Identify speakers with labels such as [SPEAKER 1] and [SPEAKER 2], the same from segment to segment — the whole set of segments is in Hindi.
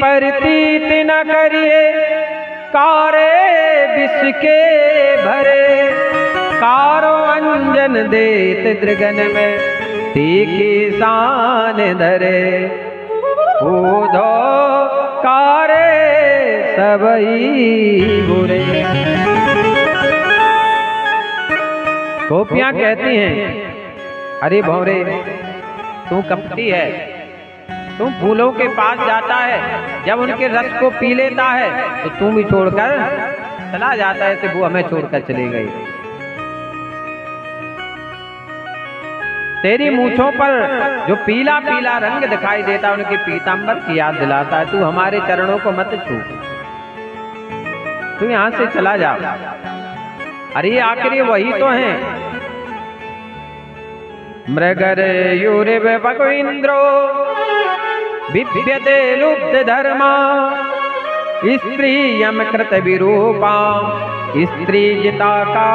[SPEAKER 1] प्रतीत न करिए, कारे विष के भरे, कारो अंजन देत दृगन में, तीखी शान धरे, ऊधो कारे सबई बुरे। गोपियां कहती हैं, अरे भौरे तू कपटी है, तू फूलों के पास जाता है, जब उनके रस को पी लेता है तो तू भी छोड़कर चला जाता है, तो वो हमें छोड़कर चली गई। तेरी मूंछों पर जो पीला पीला रंग दिखाई देता है उनके पीतांबर की याद दिलाता है, तू हमारे चरणों को मत छू, तू यहां से चला जा। अरे आखिर वही तो हैं, मृगर यूरिव भगविंद्रो विद्यते लुप्त धर्मा, स्त्री यम कृत विरूपा, स्त्री जिता का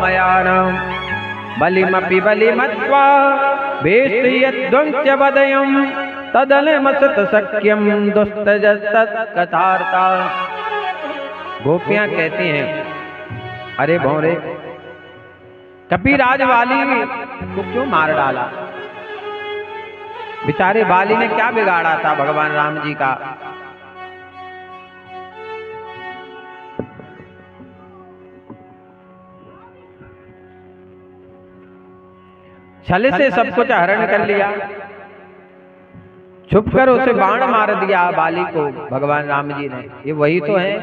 [SPEAKER 1] मयानम, बलिमपि बलिमत्वा वेष्टयद्वंच वदयम्, तदलमसत सख्यम दुस्तजस्तत्कथार्ता। गोपियां कहती हैं, अरे भौरे कपिराज वाली को क्यों मार डाला? बेचारे बाली ने क्या बिगाड़ा था भगवान राम जी का? छल से सब कुछ हरण कर लिया, छुपकर उसे बाण मार दिया बाली को भगवान राम जी ने। ये वही तो है,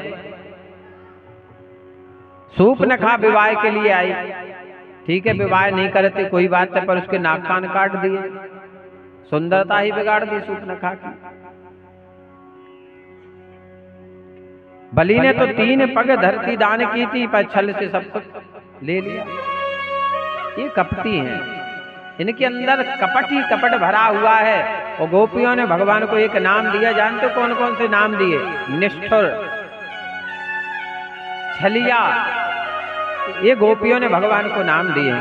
[SPEAKER 1] सूपनखा विवाह के लिए आई, ठीक है विवाह नहीं करते कोई बात है, पर उसके नाक कान काट दिए, सुंदरता ही बिगाड़ दी सूपनखा की। बलि ने तो 3 पग धरती दान की थी, पर छल से सब कुछ ले लिया। ये कपटी हैं, इनके अंदर कपट ही कपट भरा हुआ है। और गोपियों ने भगवान को एक नाम दिया, जानते कौन कौन से नाम दिए? निष्ठुर, छलिया, ये गोपियों ने भगवान को नाम दिए।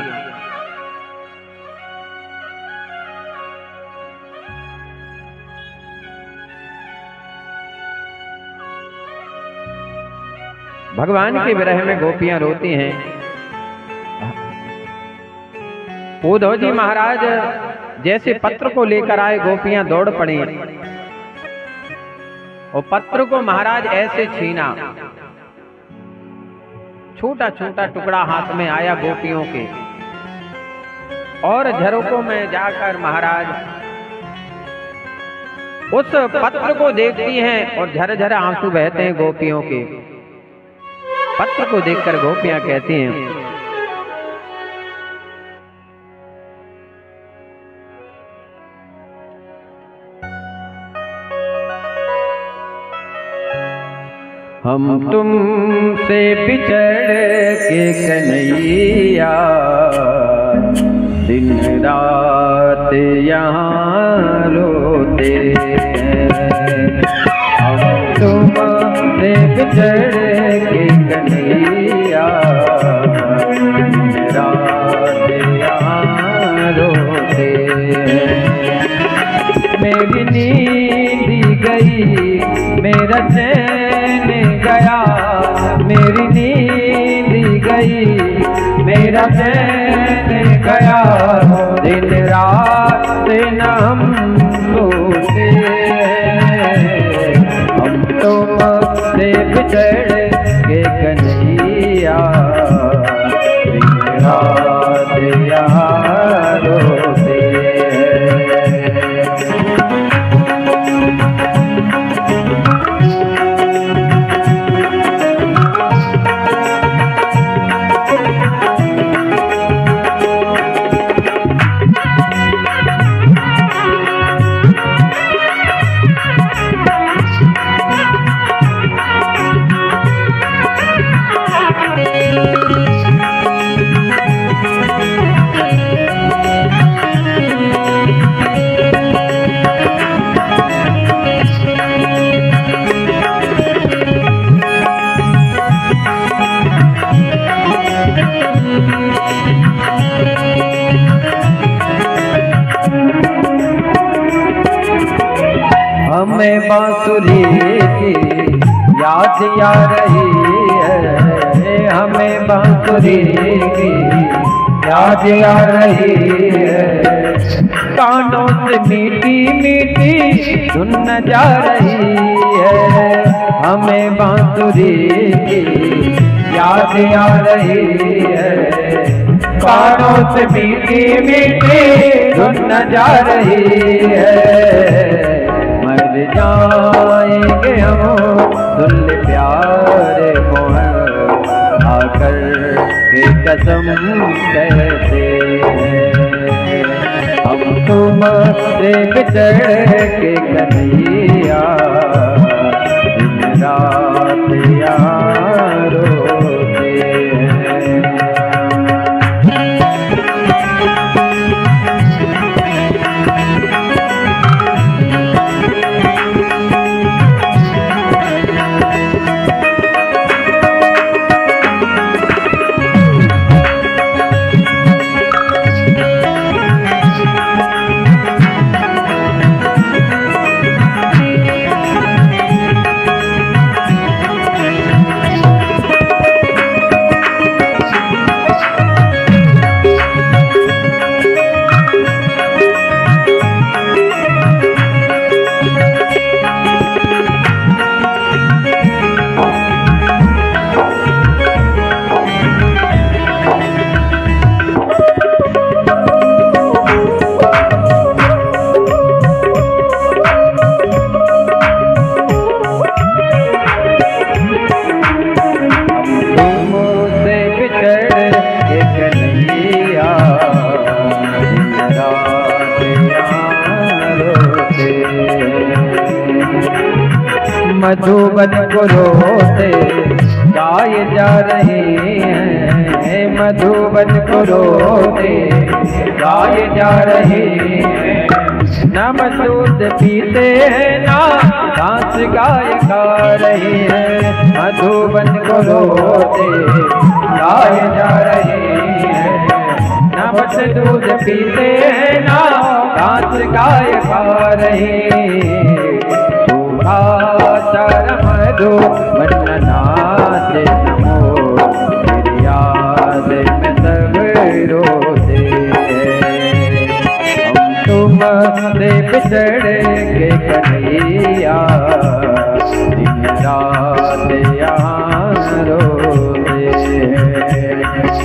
[SPEAKER 1] भगवान के विरह में गोपियां रोती हैं। उद्धव जी महाराज जैसे पत्र को लेकर आए, गोपियां दौड़ पड़ी और पत्र को महाराज ऐसे छीना, छोटा छोटा टुकड़ा हाथ में आया गोपियों के, और झरोकों में जाकर महाराज उस पत्र को देखती हैं और झरझर आंसू बहते हैं गोपियों के। पत्र को देखकर गोपियां कहती हैं, हम तुमसे बिछड़ के कन्हैया, दिन रात यहाँ रोते हैं। हम तुमसे बिछड़ के कन्हैया, दिन रात यहाँ रोते हैं। मेरी नींद गई, मेरा चैन गया, मेरी नींद गई, मेरा चैन गया, दिन रात न हम सोते हैं। हम तुमसे बिछड़ के कन्हैया, दिन रात यहाँ रोते हैं। हमें बांसुरी की याद आ रही है, हमें बांसुरी की याद आ रही है। कानों से मीठी मीठी धुन जा रही है, हमें बांसुरी की याद आ रही है। कानों से मीठी मीठी धुन जा रही है। मर जाएंगे हम धुल प्यारे मोहन आकर के कसम कहते हैं। हम तुम से बिछड़ के कन्हैया दिन रात यारो मधुबन को रोते गाए जा रहे हैं, मधुबन को रोते गाए जा रहे हैं। न मधुद पीते हैं ना घास गाय खा रहे हैं, मधुबन को रोते गाए जा रहे हैं। न मधुद पीते हैं ना घास गाय खा रहे हैं। मधु मन नाच नमो तेरी याद में सब रोते। हम तुम से बिछड़ के कन्हैया दिन रात यहाँ रोते,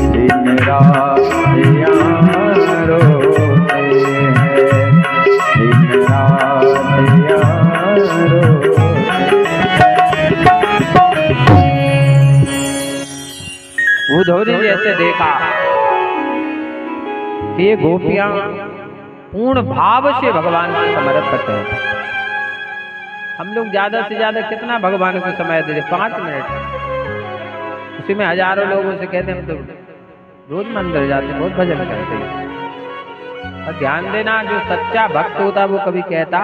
[SPEAKER 1] दिन रात यहाँ रोते, दिन रात यहाँ रोते। उद्धव जी ऐसे देखा कि ये गोपियां पूर्ण भाव से भगवान को समर्पित हैं। हम लोग ज्यादा से ज्यादा कितना भगवान को समय दे, 5 मिनट, उसी में हजारों लोगों से कहते हैं हम तो रोज मंदिर जाते, बहुत भजन करते हैं। और ध्यान देना, जो सच्चा भक्त होता है वो कभी कहता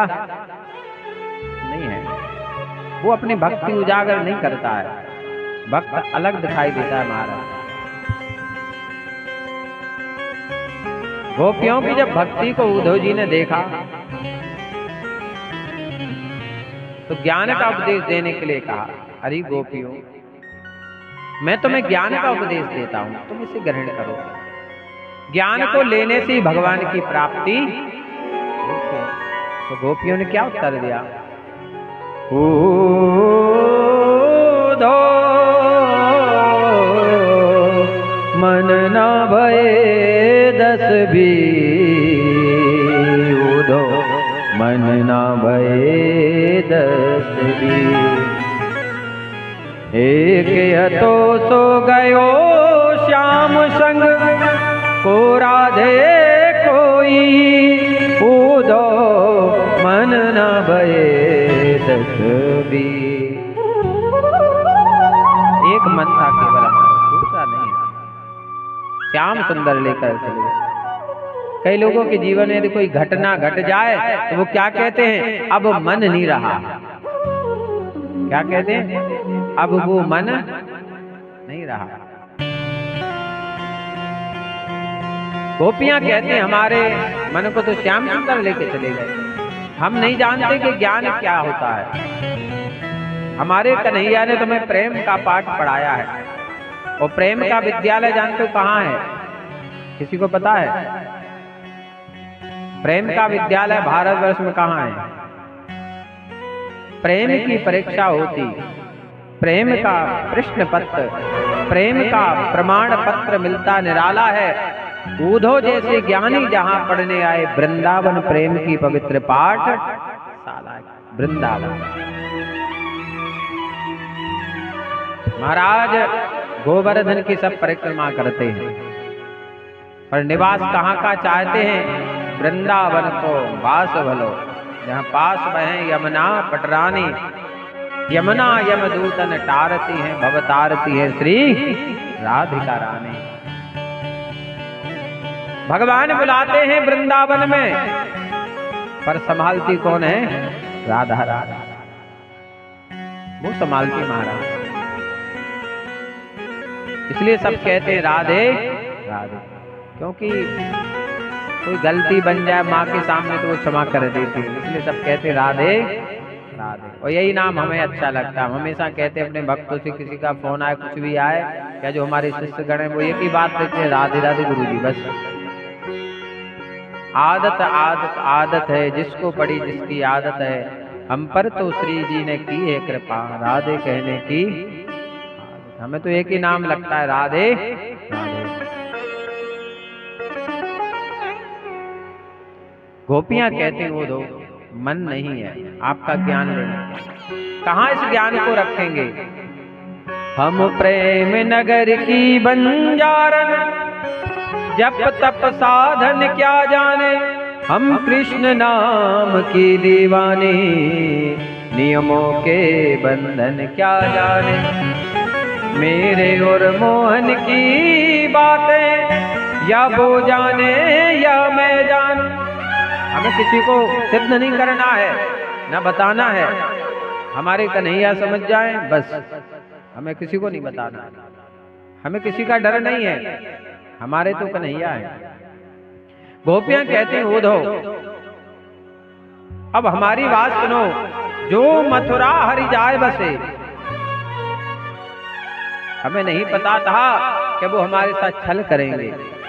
[SPEAKER 1] नहीं है, वो अपनी भक्ति उजागर नहीं करता है, भक्त अलग दिखाई देता है महाराज। गोपियों की जब भक्ति को उद्धव जी ने देखा तो ज्ञान का उपदेश देने के लिए कहा, अरे गोपियों, मैं तुम्हें ज्ञान का उपदेश देता हूं, तुम इसे ग्रहण करो। ज्ञान को लेने से ही भगवान की प्राप्ति। तो गोपियों ने क्या उत्तर दिया? मन ना भये 10 भी, उदो मन ना भये 10 भी। एक हतो सो गयो श्याम संग को राधे कोई, उदो मन ना भये 10 भी। एक मन था केवल, दूसरा नहीं है। श्याम सुंदर लेकर चले गए। कई लोगों के जीवन में यदि कोई घटना घट जाए तो वो क्या कहते हैं? अब मन नहीं रहा। क्या कहते हैं? अब वो मन नहीं रहा। गोपियां कहते हैं हमारे मन को तो श्याम सुंदर लेके चले गए। हम नहीं जानते कि ज्ञान क्या होता है। हमारे कन्हैया ने तुम्हें प्रेम का पाठ पढ़ाया है, और प्रेम का विद्यालय जानते हो कहाँ है? किसी को पता है? प्रेम का विद्यालय भारतवर्ष में कहाँ है? प्रेम की परीक्षा होती, प्रेम का प्रश्न पत्र, प्रेम का प्रमाण पत्र मिलता निराला है। उद्धव जैसे ज्ञानी जहां पढ़ने आए, वृंदावन प्रेम की पवित्र पाठ शाला। वृंदावन महाराज गोवर्धन की सब परिक्रमा करते हैं, पर निवास कहाँ का चाहते हैं? वृंदावन को वास भलो, जहाँ पास बहे यमुना पटरानी। यमुना यमदूतन टारती है, भवतारती है श्री राधिका रानी। भगवान बुलाते हैं वृंदावन में, पर संभालती कौन है? राधा राधा, वो संभालती महाराज। इसलिए सब कहते हैं राधे राधे, क्योंकि कोई गलती बन जाए माँ के सामने तो वो क्षमा कर देती है, इसलिए सब कहते हैं राधे राधे। और यही नाम हमें अच्छा लगता है। हम हमेशा कहते हैं अपने भक्तों से, किसी का फोन आए, कुछ भी आए, या जो हमारे शिष्य गण है वो एक ही बात कहते हैं, राधे राधे गुरुजी। बस आदत आदत आदत है, जिसको पड़ी जिसकी आदत है, हम पर तो श्री जी ने की है कृपा, राधे कहने की। हमें तो एक ही नाम लगता है, राधे राधे। गोपियां कहते हैं वो दो मन नहीं है आपका ज्ञान लेने, कहाँ इस ज्ञान को रखेंगे? हम प्रेम नगर की बंजारन, जप तप साधन क्या जाने, हम कृष्ण नाम की दीवानी, नियमों के बंधन क्या जाने। मेरे और मोहन की बातें या वो जाने या मैं जानूं। हमें किसी को सिद्ध नहीं करना है, न बताना है। हमारे कन्हैया समझ जाएं बस, हमें किसी को नहीं बताना। हमें किसी का डर नहीं है, हमारे तो कन्हैया है। गोपियां कहती हैं उद्धव अब हमारी बात सुनो, जो मथुरा हरि जाए बसे। हमें नहीं पता था कि वो हमारे साथ छल करेंगे,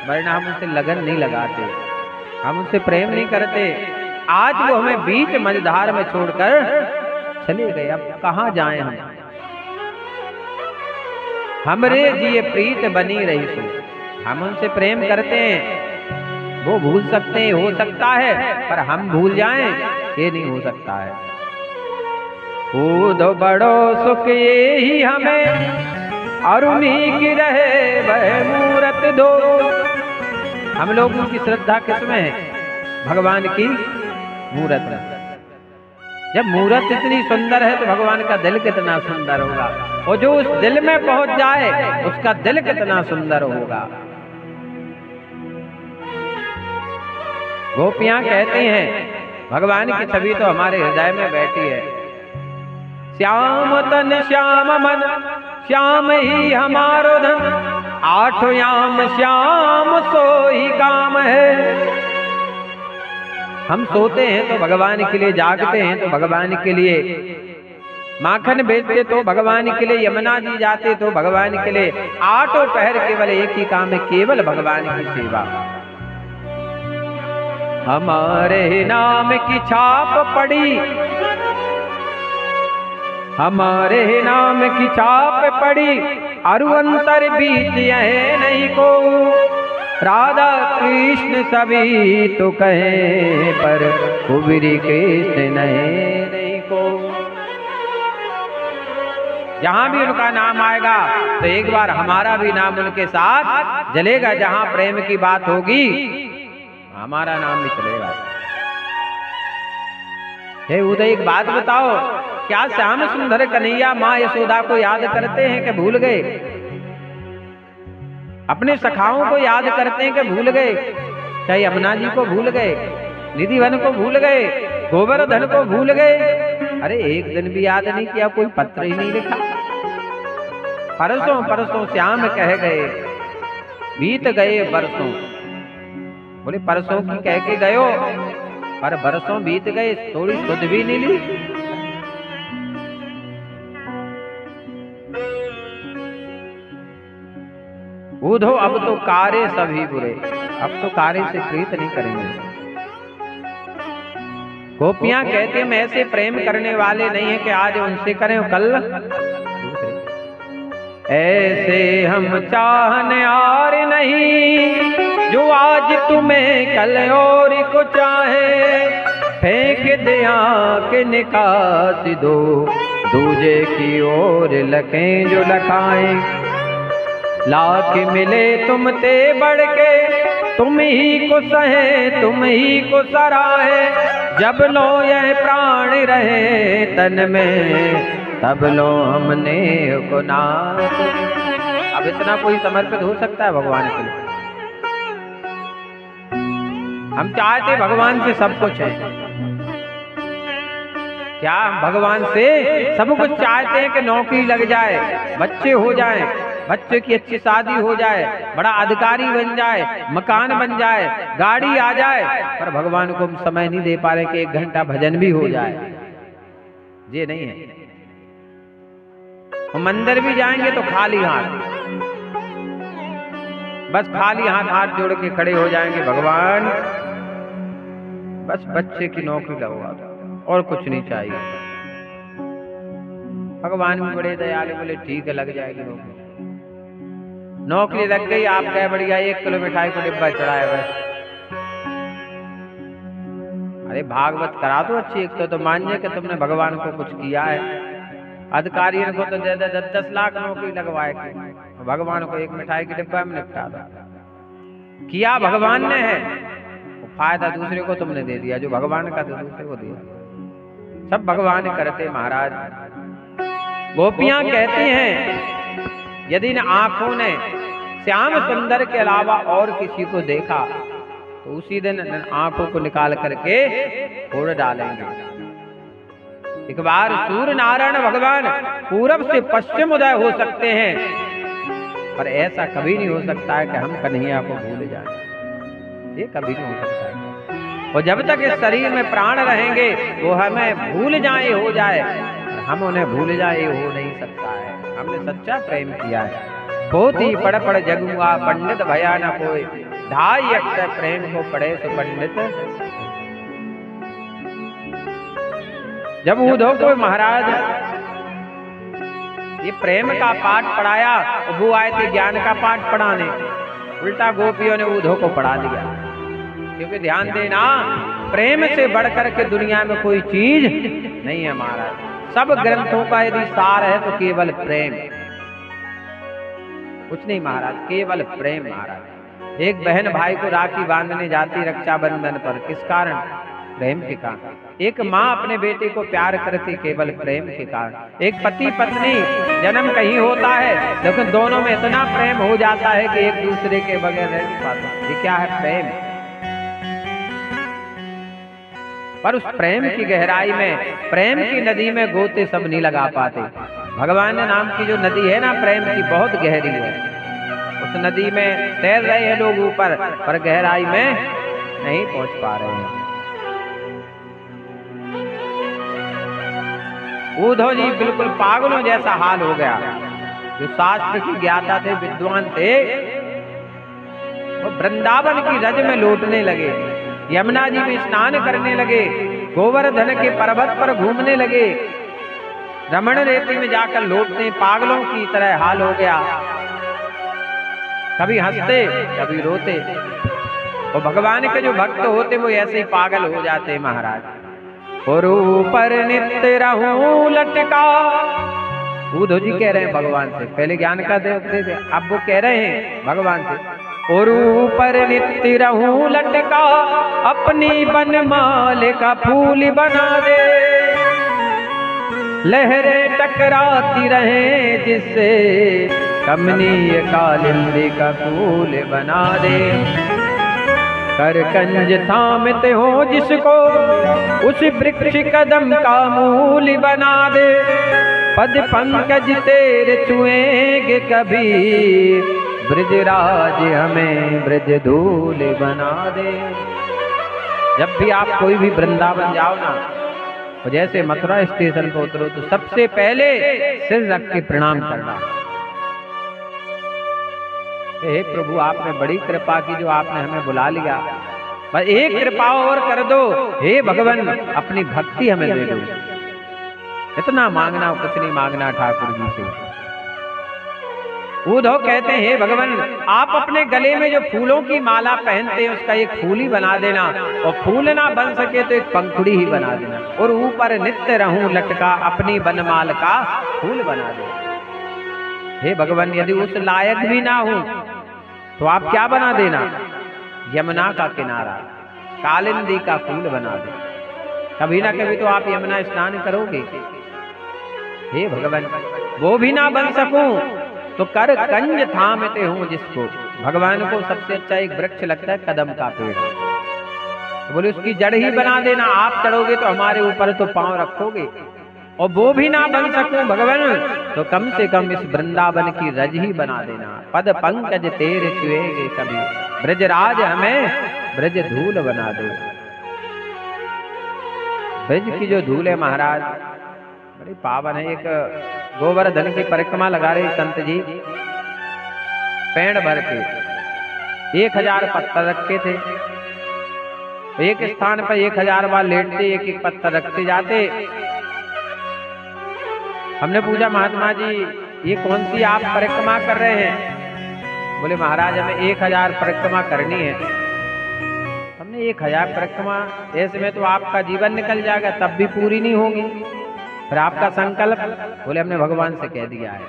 [SPEAKER 1] वरना हम उनसे लगन नहीं लगाते, हम उनसे प्रेम नहीं करते। आज वो हमें बीच मझधार में छोड़कर चले गए, अब कहाँ जाएं हम? हमरे जिए प्रीत बनी रही सो, हम उनसे प्रेम करते हैं, वो भूल सकते हैं, हो सकता है, पर हम भूल जाएं ये नहीं हो सकता है। दो बड़ो सुख ये ही हमें, और उन्हीं की रहे वह मूरत दो। हम लोगों की श्रद्धा किसमें है? भगवान की मूरत में। जब मूरत इतनी सुंदर है तो भगवान का दिल कितना सुंदर होगा, और जो उस दिल में पहुंच जाए उसका दिल कितना सुंदर होगा। गोपियां कहती हैं भगवान की छवि तो हमारे हृदय में बैठी है। श्याम तन श्याम मन, श्याम ही हमारो धन, आठों याम श्याम सोई काम है। हम सोते हैं तो भगवान के लिए, जागते हैं तो भगवान के लिए, माखन बेचते तो भगवान के लिए, यमुना जी जाते तो भगवान के लिए। आठों पहर केवल एक ही काम है, केवल भगवान की सेवा। हमारे नाम की छाप पड़ी, हमारे नाम की छाप पड़ी, अरु अंतर बीच है नहीं को। राधा कृष्ण सभी तो कहे, पर कुबरी कृष्ण नहीं को। जहां भी उनका नाम आएगा तो एक बार हमारा भी नाम उनके साथ जलेगा। जहां प्रेम की बात होगी हमारा नाम भी चलेगा। हे उदय, एक बात बताओ, क्या श्याम सुंदर कन्हैया माँ यशोदा को याद करते हैं कि भूल गए? अपने सखाओं को याद करते हैं कि भूल गए? चाहे यमुना जी को भूल गए, निधिवन को भूल गए, गोवर्धन को भूल गए? अरे एक दिन भी याद नहीं किया, कोई पत्र ही नहीं लिखा। परसों परसों श्याम कह गए, बीत गए बरसों। बोले परसों की कह के गयो, पर बरसों बीत गए, थोड़ी सुध भी नहीं ली। ऊधो अब तो कार्य सभी बुरे, अब तो कार्य से प्रीत नहीं करेंगे। गोपियां कहती हम ऐसे प्रेम करने वाले नहीं है कि आज उनसे करें कल ऐसे हम चाहने यार नहीं, जो आज तुम्हें कल और को चाहे, फेंक दिया के निकास दो, दूजे की ओर लखें जो लखाएं। लाख मिले तुम ते बढ़ के, तुम ही को सहे तुम ही को सराहे, जब लो यह प्राण रहे तन में, तब लो हमने को नाथ। अब इतना कोई समर्पित हो सकता है भगवान के लिए? हम चाहते भगवान से सब कुछ है, क्या हम भगवान से सब कुछ चाहते हैं कि नौकरी लग जाए, बच्चे हो जाएं, बच्चे की अच्छी शादी हो जाए, बड़ा अधिकारी बन जाए, मकान बन जाए, गाड़ी आ जाए, पर भगवान को हम समय नहीं दे पा रहे कि 1 घंटा भजन भी हो जाए। ये नहीं है। हम मंदिर भी जाएंगे तो खाली हाथ, बस खाली हाथ हाथ जोड़ के खड़े हो जाएंगे, भगवान बस बच्चे की नौकरी लगवा दो और कुछ नहीं चाहिए। भगवान भी बड़े दयालु, बोले ठीक है लग जाएगी नौकरी। नौकरी लग गई, आप कहे बढ़िया 1 किलो मिठाई को डिब्बा चढ़ाए बस। अरे भागवत करा दो अच्छी, एक तो मानिए कि तुमने भगवान को कुछ किया है। अधिकारियों को तो दे 10-10 लाख नौकरी लगवाए, भगवान को 1 मिठाई की डिब्बा में निपटा दो। किया भगवान ने है, फायदा दूसरे को तुमने दे दिया, जो भगवान का तो दूसरे को दिया। सब भगवान करते महाराज। गोपियां कहती हैं यदि न आंखों ने श्याम सुंदर के अलावा और किसी को देखा तो उसी दिन आंखों को निकाल करके फोड़ डालेंगे। एक बार सूर्य नारायण भगवान पूरब से पश्चिम उदय हो सकते हैं, पर ऐसा कभी नहीं हो सकता है कि हम कन्हैया को भूल जाएं। ये कभी नहीं हो सकता है। और जब तक इस शरीर में प्राण रहेंगे वो हमें भूल जाए हो जाए, हम उन्हें भूल जाए हो नहीं सकता है। हमने सच्चा प्रेम किया है। पोथी पढ़ पढ़ जगुआ पंडित भया न कोई, 2.5 अक्षर प्रेम को पढ़े तो पंडित। जब उद्धव को महाराज ये प्रेम का पाठ पढ़ाया, वो आए थे ज्ञान का पाठ पढ़ाने, उल्टा गोपियों ने उद्धव को पढ़ा दिया। क्योंकि ध्यान देना, प्रेम से बढ़कर के दुनिया में कोई चीज नहीं है महाराज। सब ग्रंथों का यदि सार है तो केवल प्रेम, कुछ नहीं महाराज, केवल प्रेम महाराज। एक बहन भाई को राखी बांधने जाती रक्षाबंधन पर, किस कारण? प्रेम के कारण। एक माँ अपने बेटे को प्यार करती केवल प्रेम के कारण। एक पति पत्नी जन्म कहीं होता है लेकिन दोनों में इतना प्रेम हो जाता है कि एक दूसरे के बगैर रह नहीं पाते। ये क्या है? प्रेम। पर उस प्रेम की गहराई में, प्रेम की नदी में गोते सब नहीं लगा पाते। भगवान नाम की जो नदी है ना प्रेम की, बहुत गहरी है। उस नदी में तैर रहे हैं लोग ऊपर, पर गहराई में नहीं पहुंच पा रहे हैं। उद्धव जी बिल्कुल पागलों जैसा हाल हो गया। जो शास्त्र की ज्ञाता थे, विद्वान थे, वो वृंदावन की रज में लौटने लगे, यमुना जी में स्नान करने लगे, गोवर्धन के पर्वत पर घूमने लगे, रमण रेती में जाकर लौटने, पागलों की तरह हाल हो गया। कभी हंसते कभी रोते। और भगवान के जो भक्त होते वो ऐसे ही पागल हो जाते महाराज। और ऊपर नित्य रहूं लटका, उद्धव जी कह रहे हैं भगवान से, पहले ज्ञान का देते थे, अब वो कह रहे हैं भगवान से, और ऊपर नित्य रहूं लटका, अपनी बनमाल का फूल बना दे, लहरें टकराती रहे जिससे, कमनीय कालिंदी का फूल बना दे, कर कंज थामते हो जिसको, उस वृक्ष कदम का मूल बना दे, पद पंकज तेरे छुएंगे कभी, ब्रजराज हमें ब्रज धूल बना दे। जब भी आप कोई भी वृंदावन जाओ ना, तो जैसे मथुरा स्टेशन पर उतरो तो सबसे पहले सिर रख के प्रणाम करना। हे प्रभु, आपने बड़ी कृपा की जो आपने हमें बुला लिया, बस एक कृपा और कर दो। हे भगवान, अपनी भक्ति हमें दे दो। इतना मांगना, कुछ नहीं मांगना ठाकुर जी से। उद्धव कहते हैं, हे भगवान, आप अपने गले में जो फूलों की माला पहनते हैं उसका एक फूल ही बना देना, और फूल ना बन सके तो एक पंखुड़ी ही बना देना, और ऊपर नित्य रहूं लटका अपनी बनमाल का फूल बना दे। हे भगवान, यदि उस लायक भी ना हूं तो आप क्या बना देना? यमुना का किनारा, कालिंदी का फूल बना दे। कभी ना कभी तो आप यमुना स्नान करोगे। हे भगवान, वो भी ना बन सकूं तो कर कंज थामते हूं जिसको। भगवान को सबसे अच्छा एक वृक्ष लगता है कदम का पेड़, तो बोले उसकी जड़ ही बना देना। आप चढ़ोगे तो हमारे ऊपर तो पांव रखोगे, और वो भी ना बन सकूं भगवान तो कम से कम इस वृंदावन की रज ही बना देना। पद पंकज तेरे छुएंगे कभी, ब्रजराज हमें ब्रज धूल बना दे। ब्रज की जो धूल है महाराज बड़ी पावन है। एक गोवर्धन की परिक्रमा लगा रहे संत जी, पेड़ भर के 1000 पत्थर रखे थे। एक स्थान पर 1000 बार लेटते, एक एक पत्थर रखते जाते। हमने पूछा, महात्मा जी ये कौन सी आप परिक्रमा कर रहे हैं? बोले महाराज हमें 1000 परिक्रमा करनी है। हमने 1000 परिक्रमा, ऐसे में तो आपका जीवन निकल जाएगा, तब भी पूरी नहीं होगी। फिर आपका संकल्प? बोले हमने भगवान से कह दिया है।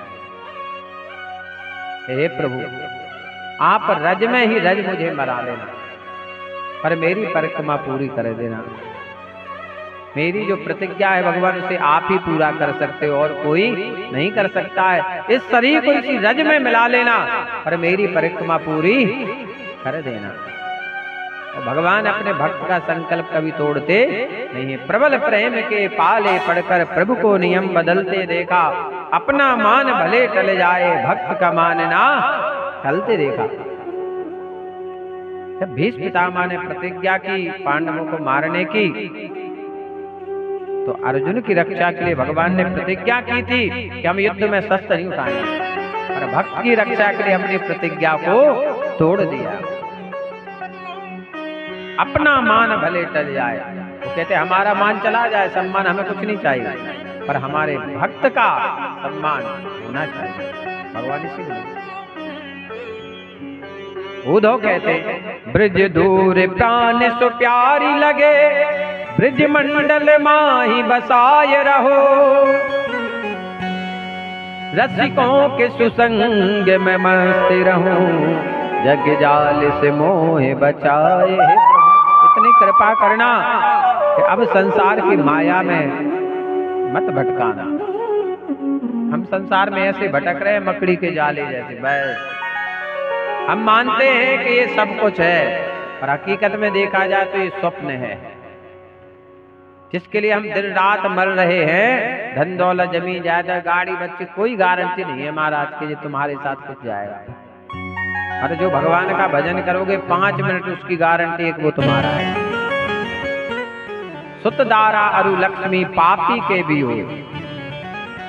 [SPEAKER 1] हे प्रभु, आप रज में ही रज मुझे मरा लेना, पर मेरी परिक्रमा पूरी कर देना। मेरी जो प्रतिज्ञा है भगवान उसे आप ही पूरा कर सकते हो, और कोई नहीं कर सकता है। इस शरीर को इसी रज में मिला लेना, पर मेरी परिक्रमा पूरी कर देना। और भगवान अपने भक्त का संकल्प कभी तोड़ते नहीं है। प्रबल प्रेम के पाले पड़कर प्रभु को नियम बदलते देखा, अपना मान भले टल जाए भक्त का मान ना टलते देखा। जब भीष्म पितामह ने प्रतिज्ञा की पांडवों को मारने की, तो अर्जुन की रक्षा के लिए भगवान ने प्रतिज्ञा की थी कि हम युद्ध में शस्त्र नहीं उठाएंगे, पर भक्त की रक्षा के लिए अपनी प्रतिज्ञा को तोड़ दिया। अपना मान भले टल जाए, वो कहते हमारा मान चला जाए, सम्मान हमें कुछ नहीं चाहिए, पर हमारे भक्त का सम्मान होना चाहिए। भगवान इसीलिए उद्धव कहते, ब्रज दूर प्राण सो प्यारी लगे, ब्रज मंडल माही बसाए रहो, रसिकों के सुसंग में मस्त रहूं, जग जाल से मोह बचाए। इतनी कृपा करना कि अब संसार की माया में मत भटकाना। हम संसार में ऐसे भटक रहे हैं मकड़ी के जाले जैसे। बस हम मानते हैं कि ये सब कुछ है, पर हकीकत में देखा जाए तो ये स्वप्न है, जिसके लिए हम दिन रात मर रहे हैं। धन दौलत जमीन जायदाद गाड़ी बच्चे, कोई गारंटी नहीं है महाराज के तुम्हारे साथ कुछ जाएगा। और जो भगवान का भजन करोगे 5 मिनट उसकी गारंटी एक वो तुम्हारा है। सुत दारा अरु लक्ष्मी पापी के भी हो।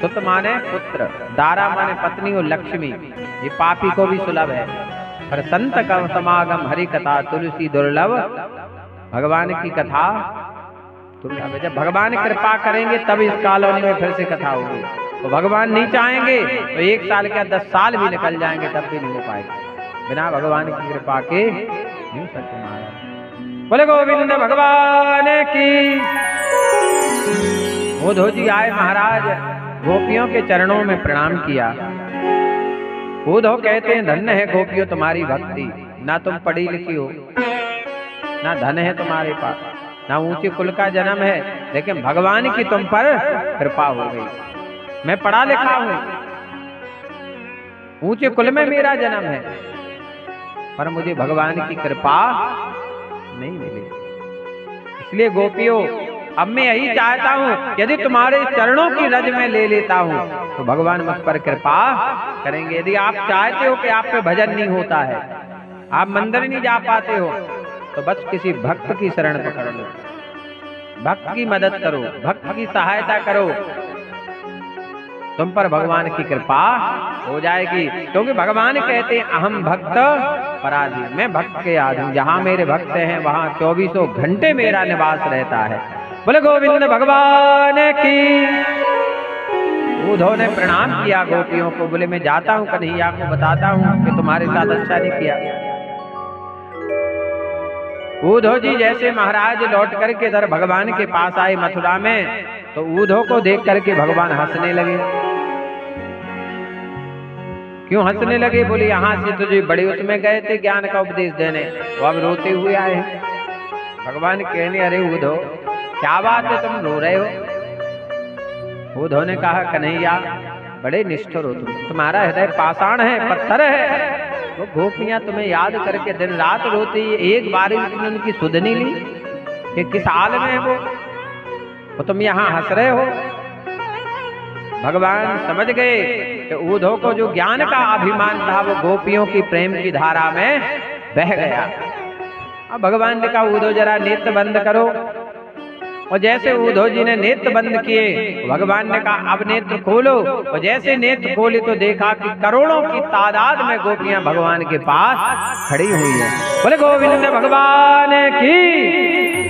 [SPEAKER 1] सुत माने पुत्र, दारा माने पत्नी, और लक्ष्मी ये पापी को भी सुलभ है। पर संत का समागम हरि कथा तुलसी दुर्लभ, भगवान की कथा दुर्लभ है। जब भगवान कृपा करेंगे तब इस कॉलोनी में फिर से कथा होगी, तो भगवान नहीं चाहेंगे तो 1 साल क्या 10 साल भी निकल जाएंगे तब भी नहीं हो पाएगा। बिना भगवान की कृपा के नहीं सकते महाराज। बोले गोविंद भगवान की। उद्धव जी आए महाराज, गोपियों के चरणों में प्रणाम किया। उद्धव कहते हैं, धन्य है गोपियों तुम्हारी भक्ति। ना तुम पढ़ी लिखी हो, ना धन है तुम्हारे पास, ना ऊंचे कुल का जन्म है, लेकिन भगवान की तुम पर कृपा हो गई। मैं पढ़ा लिखा हूं, ऊंचे कुल में मेरा जन्म है, पर मुझे भगवान की कृपा नहीं मिली। इसलिए गोपियों, अब मैं यही चाहता हूं, यदि तुम्हारे चरणों की रज में ले लेता हूं तो भगवान मुझ पर कृपा करेंगे। यदि आप चाहते हो कि आप पे भजन नहीं होता है, आप मंदिर नहीं जा पाते हो, तो तो बस किसी भक्त की शरण पकड़ लो, भक्त की मदद करो, भक्त की सहायता करो, तुम पर भगवान की कृपा हो जाएगी। क्योंकि भगवान कहते हैं अहम भक्त पराधीन, मैं भक्त के आधीन, जहां मेरे भक्त हैं वहां 24 घंटे मेरा निवास रहता है। बोले गोविंद भगवान की। उद्धव ने प्रणाम किया गोपियों को, बोले मैं जाता हूँ कन्हैया को बताता हूँ कि तुम्हारे साथ अच्छा नहीं किया। उद्धव जी जैसे महाराज लौट करके इधर भगवान के पास आए मथुरा में, तो उद्धव को देख करके भगवान हंसने लगे। क्यों हंसने लगे? बोले यहाँ से तुझे बड़े उसमें गए थे ज्ञान का उपदेश देने, तो अब रोते हुए आए हैं। भगवान कहने अरे उद्धव क्या बात है तुम रो रहे हो? उद्धव ने कहा कन्हैया बड़े निष्ठुर हो तुम, तुम्हारा हृदय पाषाण है, पत्थर है। वो गोपियां तुम्हें याद करके दिन रात रोती है, एक बार भी तुमने उनकी सुध नहीं ली कि किस हाल में है वो तुम यहाँ हंस रहे हो। भगवान समझ गए कि उद्धव को जो ज्ञान का अभिमान था वो गोपियों की प्रेम की धारा में बह गया। अब भगवान ने कहा उद्धव जरा नेत्र बंद करो, और जैसे उद्धव जी ने नेत्र बंद किए, भगवान ने कहा अब नेत्र खोलो, और जैसे नेत्र खोले तो देखा कि करोड़ों की तादाद में गोपियां भगवान के पास खड़ी हुई हैं। बोले गोविंद भगवान की।